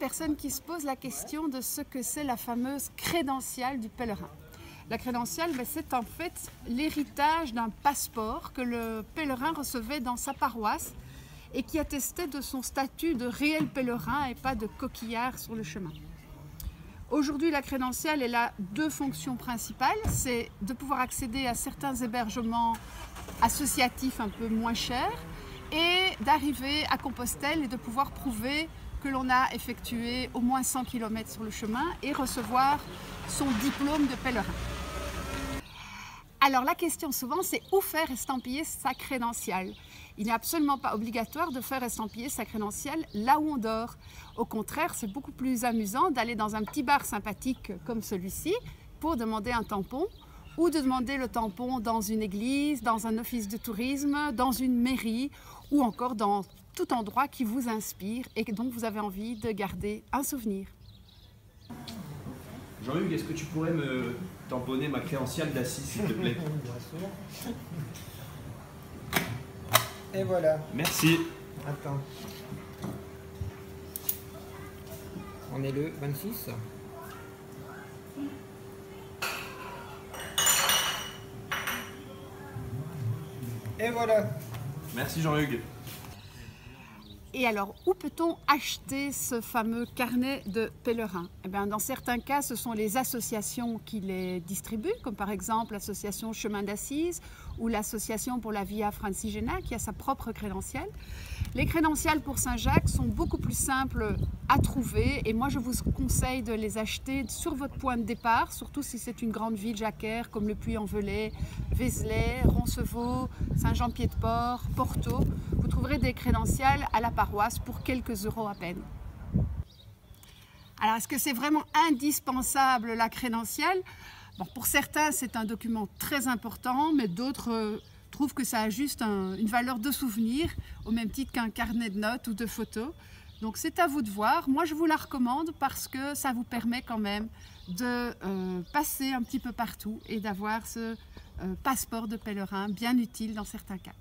personnes qui se posent la question de ce que c'est la fameuse crédentiale du pèlerin. La crédentiale, c'est en fait l'héritage d'un passeport que le pèlerin recevait dans sa paroisse et qui attestait de son statut de réel pèlerin et pas de coquillard sur le chemin. Aujourd'hui, la crédentiale, elle a deux fonctions principales. C'est de pouvoir accéder à certains hébergements associatifs un peu moins chers et d'arriver à Compostelle et de pouvoir prouver que l'on a effectué au moins 100 km sur le chemin et recevoir son diplôme de pèlerin. Alors la question souvent, c'est où faire estampiller sa crédentiale. Il n'est absolument pas obligatoire de faire estampiller sa crédentiale là où on dort. Au contraire, c'est beaucoup plus amusant d'aller dans un petit bar sympathique comme celui-ci pour demander un tampon ou de demander le tampon dans une église, dans un office de tourisme, dans une mairie ou encore dans tout endroit qui vous inspire et dont vous avez envie de garder un souvenir. Jean-Hugues, est-ce que tu pourrais me tamponner ma crédentiale d'Assise, s'il te plaît? Et voilà. Merci. Attends. On est le 26. Et voilà. Merci Jean-Hugues. Et alors, où peut-on acheter ce fameux carnet de pèlerin? Eh bien, dans certains cas, ce sont les associations qui les distribuent, comme par exemple l'association Chemin d'Assise ou l'association pour la Via Francigena qui a sa propre crédentiale. Les crédentiales pour Saint-Jacques sont beaucoup plus simples à trouver et moi je vous conseille de les acheter sur votre point de départ, surtout si c'est une grande ville jacquaire comme le Puy-en-Velay, Vézelay, Roncevaux, Saint-Jean-Pied-de-Port, Porto. Vous trouverez des crédentiales à la paroisse pour quelques euros à peine. Alors est-ce que c'est vraiment indispensable la crédentiale? Bon, pour certains c'est un document très important, mais d'autres trouvent que ça a juste une valeur de souvenir, au même titre qu'un carnet de notes ou de photos. Donc c'est à vous de voir. Moi je vous la recommande parce que ça vous permet quand même de passer un petit peu partout et d'avoir ce passeport de pèlerin bien utile dans certains cas.